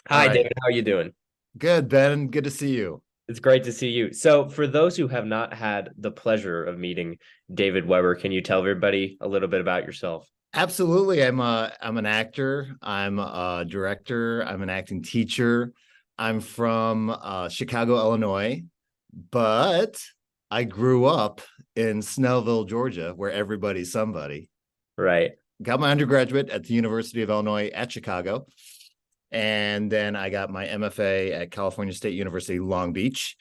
All Hi, right. David. How are you doing? Good, Ben. Good to see you. It's great to see you. So, for those who have not had the pleasure of meeting David Weber, can you tell everybody a little bit about yourself? Absolutely. I'm an actor. I'm a director. I'm an acting teacher. I'm from Chicago, Illinois, but I grew up in Snellville, Georgia, where everybody's somebody. Right. Got my undergraduate at the University of Illinois at Chicago, and then I got my MFA at California State University, Long Beach.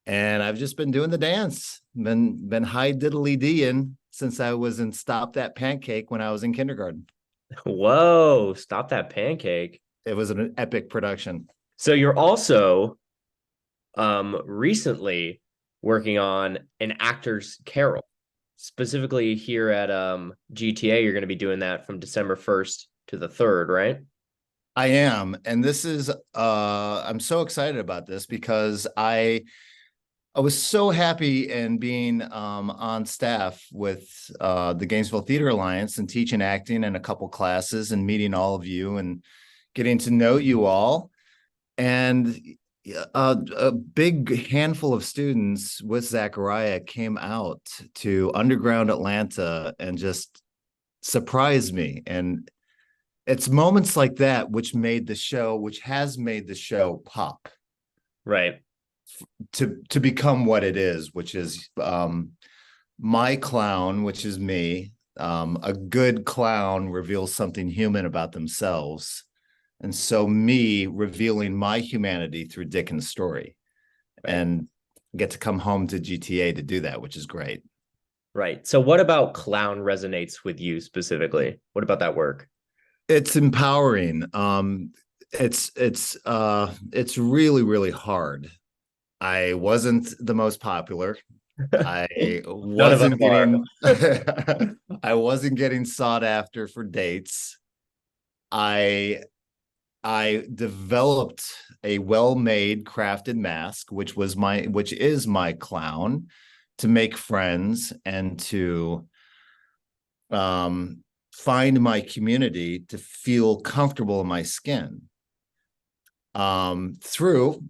And I've just been doing the dance, been high diddly deeing since I was in Stop That Pancake when I was in kindergarten. Whoa, stop that pancake. It was an epic production. So, you're also recently working on an actor's carol. Specifically here at GTA, you're going to be doing that from December 1st to the 3rd, right? I am, and this is I'm so excited about this because I was so happy in being on staff with the Gainesville Theater Alliance and teaching acting in a couple classes and meeting all of you and getting to know you all. And a big handful of students with Zachariah came out to underground Atlanta and just surprised me. And it's moments like that which has made the show pop Right. to become what it is, which is my clown, which is me. A good clown reveals something human about themselves. And so me revealing my humanity through Dicken's story Right. and get to come home to GTA to do that, which is great. Right. So, what about clown resonates with you specifically? What about that work? It's empowering. It's really, really hard. I wasn't the most popular. I None of us wasn't are. getting I wasn't getting sought after for dates. I I developed a well-made crafted mask, which is my clown, to make friends and to find my community, to feel comfortable in my skin through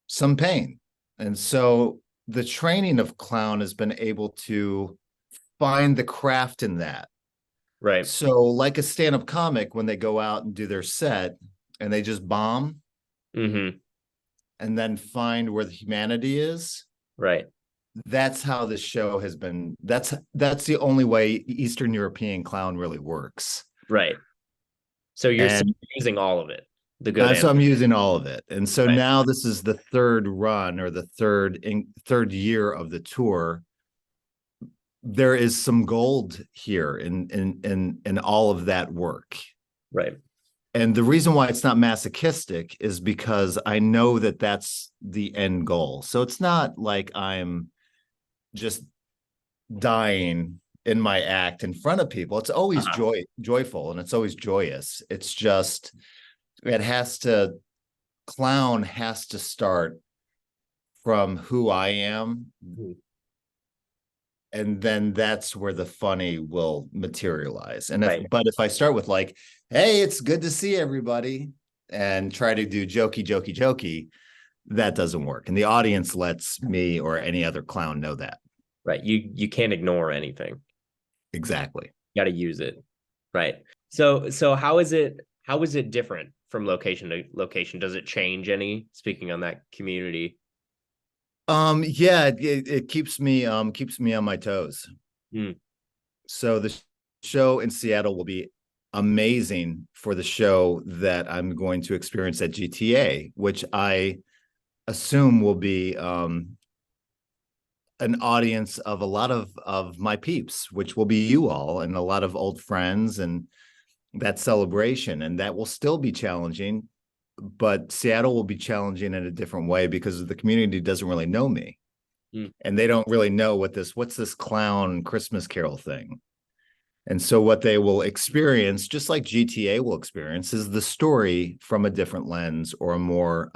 some pain. And so the training of clown has been able to find the craft in that. Right. So, like a stand up comic, when they go out and do their set and they just bomb Hmm. and then find where the humanity is, Right. that's how this show has been. That's the only way Eastern European clown really works. Right. So you're And using all of it, the good and so I'm using all of it. And so right. now this is the third run or the third year of the tour. There is some gold here in all of that work. Right. And the reason why it's not masochistic is because I know that that's the end goal. So it's not like I'm just dying in my act in front of people. It's always Uh-huh. joyful, and it's always joyous. It's just it has to clown has to start from who I am, and then that's where the funny will materialize. And Right. if I start with like, hey, it's good to see everybody, and try to do jokey, that doesn't work. And the audience lets me or any other clown know that. Right. You can't ignore anything. Exactly. You got to use it. Right. So how is it different from location to location? Does it change any? Speaking on that community. Yeah, it keeps me on my toes. Hmm. So the show in Seattle will be amazing for the show that I'm going to experience at GTA, which I assume will be an audience of a lot of my peeps, which will be you all and a lot of old friends and that celebration. And that will still be challenging, but Seattle will be challenging in a different way because the community doesn't really know me. Hmm. And they don't really know what's this clown Christmas Carol thing. And so what they will experience, just like GTA will experience, is the story from a different lens or a more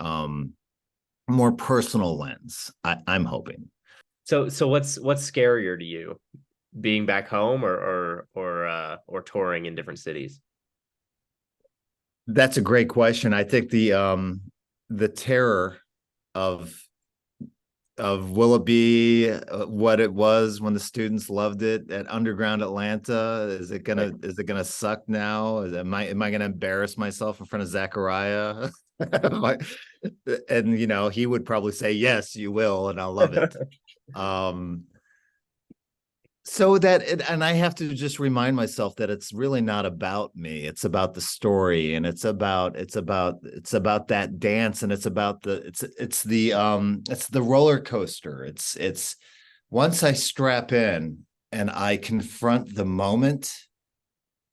personal lens. I'm hoping. So what's scarier to you? Being back home or touring in different cities? That's a great question. I think the terror of will it be what it was when the students loved it at Underground Atlanta? Right. Is it gonna suck now? Am I gonna embarrass myself in front of Zachariah? And he would probably say, yes, you will, and I'll love it. Um, and I have to just remind myself that it's really not about me. It's about the story, and it's about that dance, and it's the roller coaster. It's once I strap in and I confront the moment,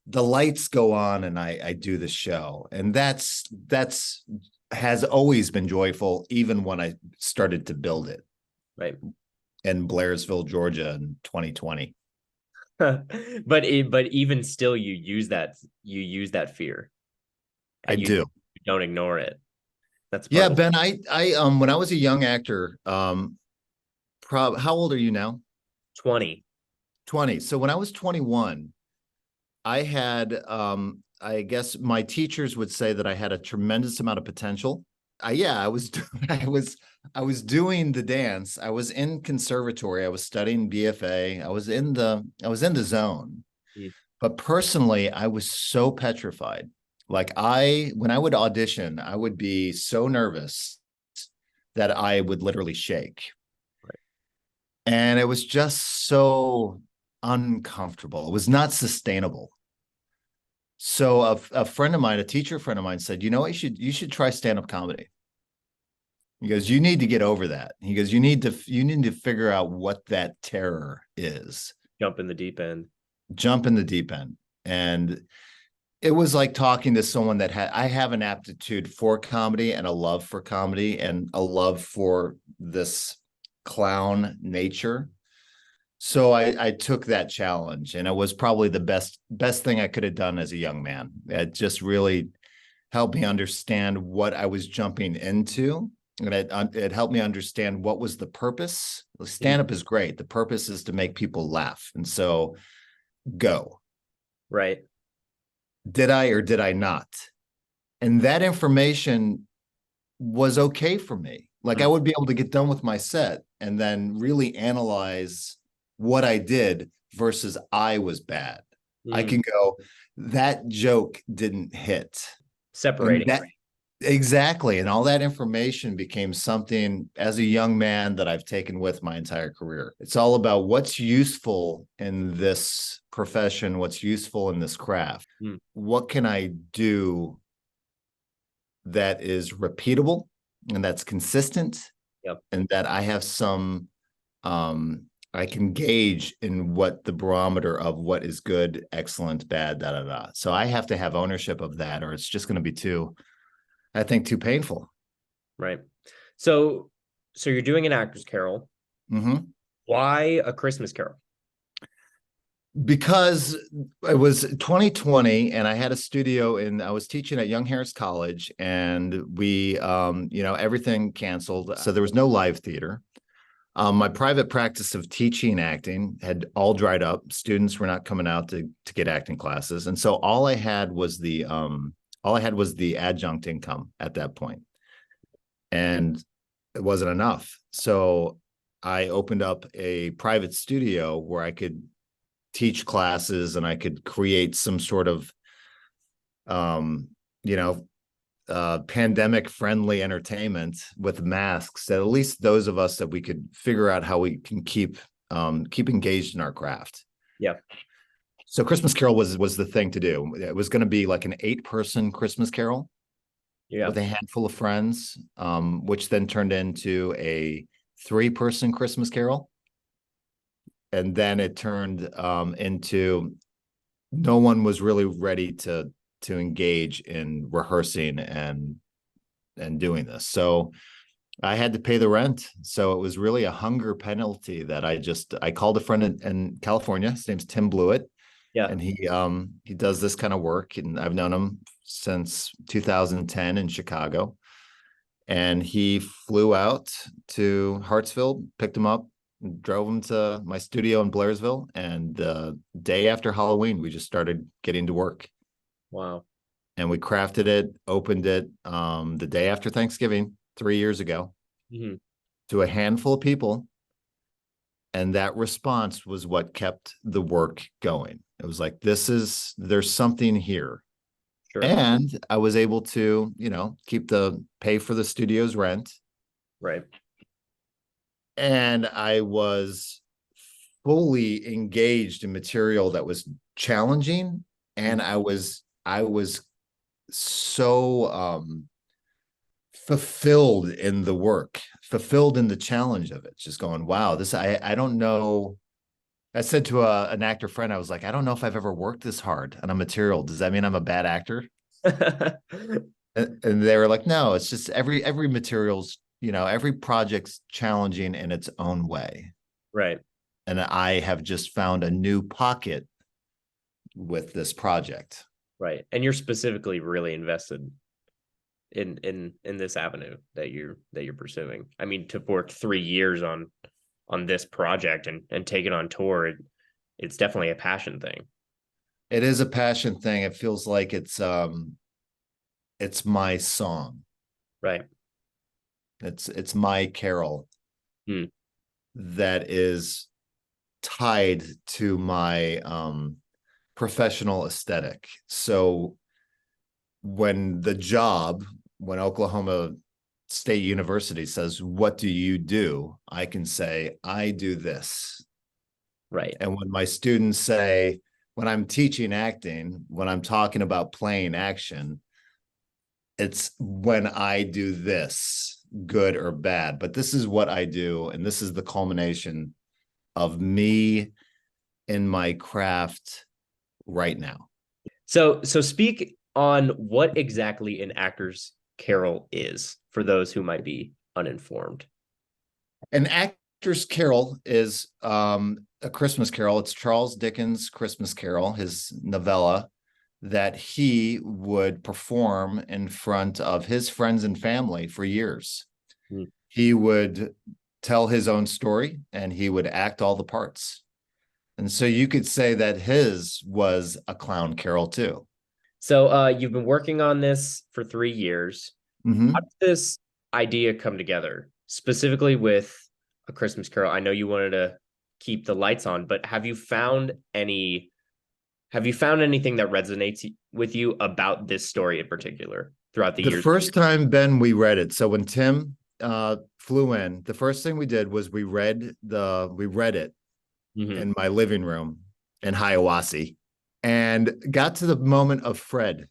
the lights go on and I do the show. And that's has always been joyful, even when I started to build it Right. in Blairsville, Georgia in 2020. But even still, you use that fear, I and do. you don't ignore it. That's part Yeah, of Ben, I when I was a young actor, how old are you now? 20. 20. So when I was 21, I had I guess my teachers would say that I had a tremendous amount of potential. Yeah, I was I was doing the dance. I was in conservatory. I was studying BFA. I was in the zone. Mm. But personally, I was so petrified. Like when I would audition, I would be so nervous that I would literally shake. Right. And it was just so uncomfortable. It was not sustainable. So a friend of mine, a teacher friend of mine said, you should try stand-up comedy. He goes, you need to get over that. He goes, you need to figure out what that terror is. Jump in the deep end. Jump in the deep end. And it was like talking to someone I have an aptitude for comedy and a love for comedy and a love for this clown nature. So I took that challenge, and it was probably the best thing I could have done as a young man. It just really helped me understand what I was jumping into, and it helped me understand what was the purpose. Stand up is great. The purpose is to make people laugh, and so go. Right. Did I or did I not? And that information was okay for me. Like I would be able to get done with my set and then really analyze what I did versus I was bad. I can go, that joke didn't hit. And Separating. exactly. And all that information became something as a young man that I've taken with my entire career. It's all about what's useful in this profession, what's useful in this craft. What can I do that is repeatable and that's consistent? Yep. And that I have I can gauge in what the barometer of what is good, excellent, bad, da da da. So I have to have ownership of that, or it's just going to be too painful. Right. So you're doing an actor's carol. Mm-hmm. Why a Christmas carol? Because it was 2020 and I had a studio I was teaching at Young Harris College, and we everything canceled. So there was no live theater. My private practice of teaching acting had all dried up. Students were not coming out to get acting classes. And so all I had was the adjunct income at that point. And it wasn't enough. So I opened up a private studio where I could teach classes and I could create some sort of pandemic friendly entertainment with masks, that at least those of us that we could figure out how we can keep engaged in our craft. Yeah. So Christmas Carol was the thing to do. It was going to be like an 8-person Christmas Carol with a handful of friends, which then turned into a 3-person Christmas Carol. And then it turned into no one was really ready to engage in rehearsing and doing this. So I had to pay the rent. So it was really a hunger penalty that I called a friend in California. His name's Tim Blewett. Yeah. And he does this kind of work, and I've known him since 2010 in Chicago. And he flew out to Hartsfield, picked him up, drove him to my studio in Blairsville, and the day after Halloween, we just started getting to work. Wow. and we crafted it, opened it the day after Thanksgiving 3 years ago Hmm. to a handful of people. And that response was what kept the work going. It was like, there's something here. Sure. And I was able to, pay for the studio's rent. Right. And I was fully engaged in material that was challenging. And I was so fulfilled in the work, fulfilled in the challenge of it. Just going, wow, I don't know. I said to an actor friend, I was like, I don't know if I've ever worked this hard on a material. Does that mean I'm a bad actor? And they were like, no, it's just every material's, every project's challenging in its own way. Right. And I have just found a new pocket with this project. Right. And you're specifically really invested in this avenue that you're pursuing. I mean, to work 3 years on this project and take it on tour, it's definitely a passion thing. It is a passion thing. It feels like it's my song. Right. It's my carol Hmm. that is tied to my professional aesthetic. So when Oklahoma State University says, what do you do? I can say, I do this. Right. And when my students say, when I'm teaching acting, when I'm talking about playing action, it's when I do this, good or bad. But this is what I do. And this is the culmination of me in my craft right now. So speak on what exactly an actor's carol is for those who might be uninformed. An actor's carol is a Christmas carol. It's Charles Dickens' Christmas Carol, his novella that he would perform in front of his friends and family for years. Hmm. He would tell his own story and he would act all the parts. And so you could say that his was a clown carol too. So you've been working on this for 3 years. How Mm-hmm. did this idea come together, specifically with A Christmas Carol? I know you wanted to keep the lights on, but have you found anything that resonates with you about this story in particular throughout the The years? first time, Ben, we read it. So when Tim flew in, the first thing we did was we read it Mhm. in my living room in Hiawassee and got to the moment of Fred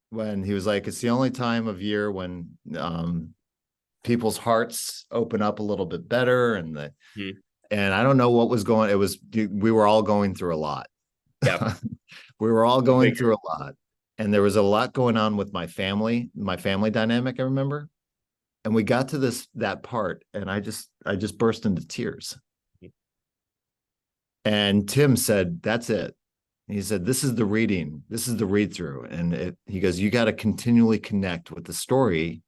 when he was like, it's the only time of year when people's hearts open up a little bit better. Mhm. And I don't know what was going, we were all going through a lot. Yeah. We were all Go going figure. through a lot. And there was a lot going on with my family dynamic, I remember. And we got to that part and I just burst into tears. And Tim said, that's it. He said, this is the reading. This is the read through. And he goes, you got to continually connect with the story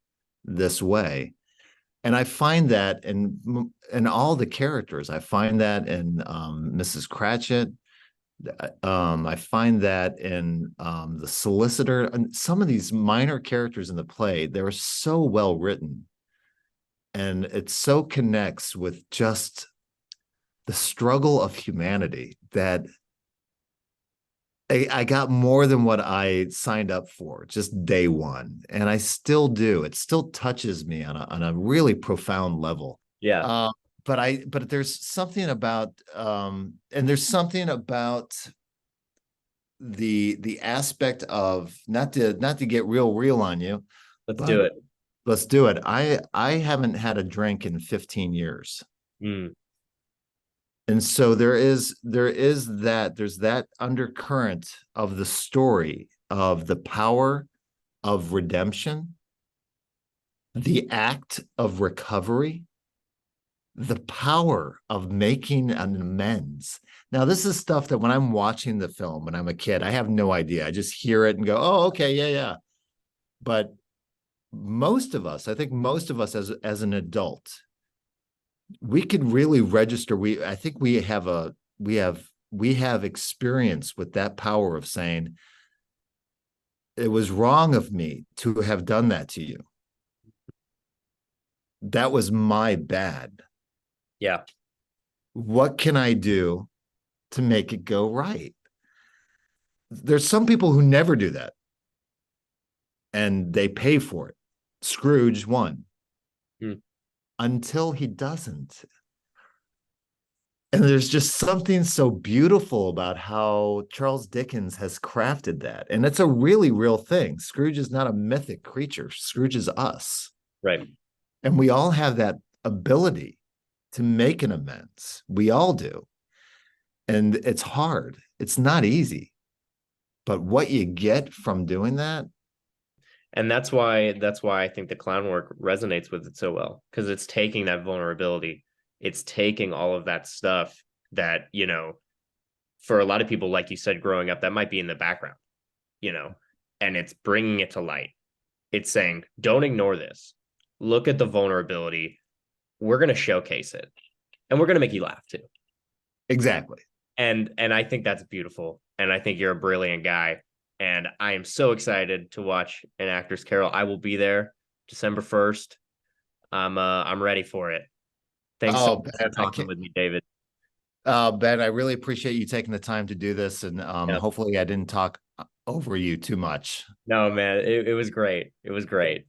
this way. And I find that in all the characters. I find that in Mrs. Cratchit. I find that in the solicitor and some of these minor characters in the play, they're so well written. And it so connects with just the struggle of humanity that I got more than what I signed up for just day one. And I still do. It still touches me on a really profound level. Yeah. Uh, but there's something about and there's something about the aspect of not to get real on you, Let's but do it. let's do it. I haven't had a drink in 15 years. Mm. And so there's that undercurrent of the story of the power of redemption, the act of recovery, the power of making an amends. Now, this is stuff that when I'm watching the film when I'm a kid, I have no idea. I just hear it and go, oh, okay, yeah. But I think most of us as an adult, we could really register. I think we have experience with that power of saying it was wrong of me to have done that to you. That was my bad. Yeah. What can I do to make it go right? There's some people who never do that and they pay for it. Scrooge won until he doesn't. And there's just something so beautiful about how Charles Dickens has crafted that. And it's a really real thing. Scrooge is not a mythic creature. Scrooge is us. Right. And we all have that ability to make an amends. We all do. And it's hard. It's not easy. But what you get from doing that. And that's why I think the clown work resonates with it so well, because it's taking that vulnerability. It's taking all of that stuff that, you know, for a lot of people, like you said, growing up, that might be in the background, you know, and it's bringing it to light. It's saying, don't ignore this. Look at the vulnerability. We're going to showcase it, and we're going to make you laugh too. Exactly. And I think that's beautiful. And I think you're a brilliant guy. And I am so excited to watch An Actor's Carol. I will be there December 1st. I'm ready for it. Thanks so much for talking with me, David. Ben, I really appreciate you taking the time to do this. And hopefully I didn't talk over you too much. No, man, it was great. It was great.